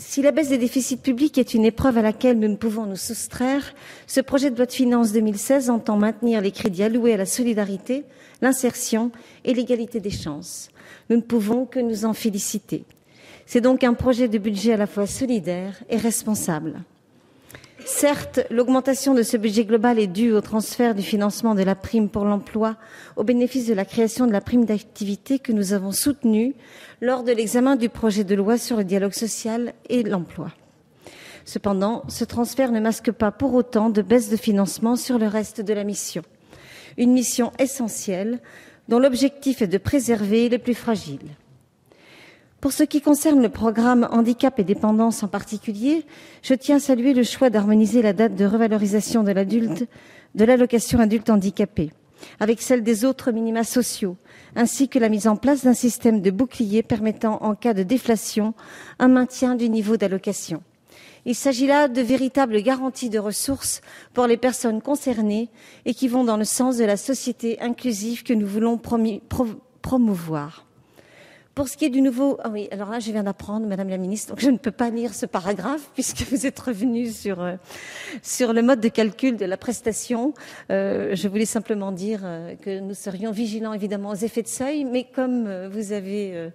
Si la baisse des déficits publics est une épreuve à laquelle nous ne pouvons nous soustraire, ce projet de loi de finances 2016 entend maintenir les crédits alloués à la solidarité, l'insertion et l'égalité des chances. Nous ne pouvons que nous en féliciter. C'est donc un projet de budget à la fois solidaire et responsable. Certes, l'augmentation de ce budget global est due au transfert du financement de la prime pour l'emploi au bénéfice de la création de la prime d'activité que nous avons soutenue lors de l'examen du projet de loi sur le dialogue social et l'emploi. Cependant, ce transfert ne masque pas pour autant de baisse de financement sur le reste de la mission. Une mission essentielle dont l'objectif est de préserver les plus fragiles. Pour ce qui concerne le programme handicap et dépendance en particulier, je tiens à saluer le choix d'harmoniser la date de revalorisation de l'allocation adulte handicapé avec celle des autres minima sociaux, ainsi que la mise en place d'un système de bouclier permettant, en cas de déflation, un maintien du niveau d'allocation. Il s'agit là de véritables garanties de ressources pour les personnes concernées et qui vont dans le sens de la société inclusive que nous voulons promouvoir. Pour ce qui est du nouveau... Ah oui, alors là, je viens d'apprendre, Madame la Ministre, donc je ne peux pas lire ce paragraphe puisque vous êtes revenu sur le mode de calcul de la prestation. Je voulais simplement dire que nous serions vigilants, évidemment, aux effets de seuil, mais comme vous avez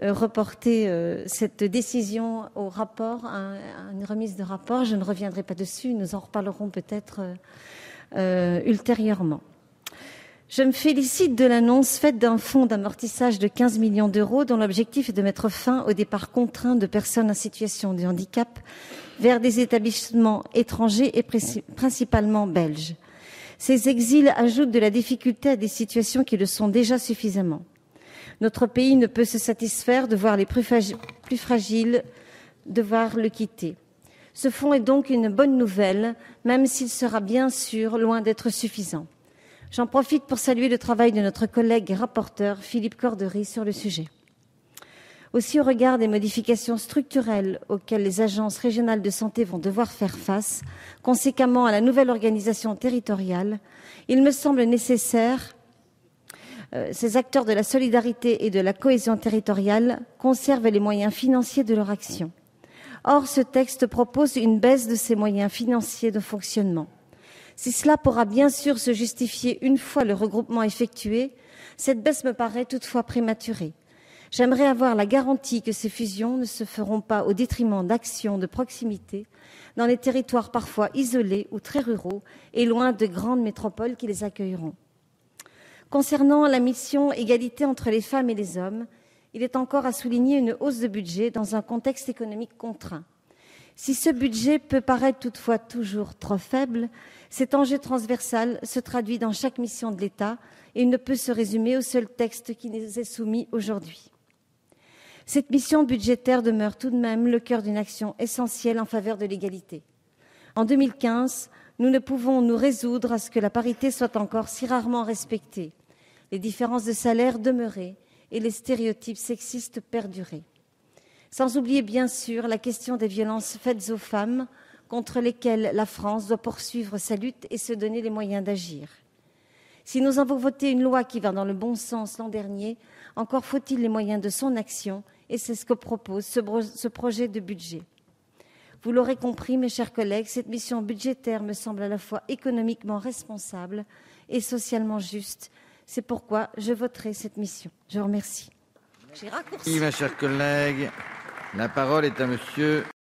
reporté cette décision au rapport, à une remise de rapport, je ne reviendrai pas dessus. Nous en reparlerons peut-être ultérieurement. Je me félicite de l'annonce faite d'un fonds d'amortissage de 15 millions d'euros dont l'objectif est de mettre fin au départ contraint de personnes en situation de handicap vers des établissements étrangers et principalement belges. Ces exils ajoutent de la difficulté à des situations qui le sont déjà suffisamment. Notre pays ne peut se satisfaire de voir les plus fragiles devoir le quitter. Ce fonds est donc une bonne nouvelle, même s'il sera bien sûr loin d'être suffisant. J'en profite pour saluer le travail de notre collègue et rapporteur Philippe Cordery sur le sujet. Aussi, au regard des modifications structurelles auxquelles les agences régionales de santé vont devoir faire face, conséquemment à la nouvelle organisation territoriale, il me semble nécessaire ces acteurs de la solidarité et de la cohésion territoriale conservent les moyens financiers de leur action. Or, ce texte propose une baisse de ces moyens financiers de fonctionnement. Si cela pourra bien sûr se justifier une fois le regroupement effectué, cette baisse me paraît toutefois prématurée. J'aimerais avoir la garantie que ces fusions ne se feront pas au détriment d'actions de proximité dans les territoires parfois isolés ou très ruraux et loin de grandes métropoles qui les accueilleront. Concernant la mission égalité entre les femmes et les hommes, il est encore à souligner une hausse de budget dans un contexte économique contraint. Si ce budget peut paraître toutefois toujours trop faible, cet enjeu transversal se traduit dans chaque mission de l'État et il ne peut se résumer au seul texte qui nous est soumis aujourd'hui. Cette mission budgétaire demeure tout de même le cœur d'une action essentielle en faveur de l'égalité. En 2015, nous ne pouvons nous résoudre à ce que la parité soit encore si rarement respectée, les différences de salaire demeuraient et les stéréotypes sexistes perduraient. Sans oublier bien sûr la question des violences faites aux femmes contre lesquelles la France doit poursuivre sa lutte et se donner les moyens d'agir. Si nous avons voté une loi qui va dans le bon sens l'an dernier, encore faut-il les moyens de son action et c'est ce que propose ce projet de budget. Vous l'aurez compris, mes chers collègues, cette mission budgétaire me semble à la fois économiquement responsable et socialement juste. C'est pourquoi je voterai cette mission. Je vous remercie. J'ai raccourci. Merci, ma chère collègue. La parole est à monsieur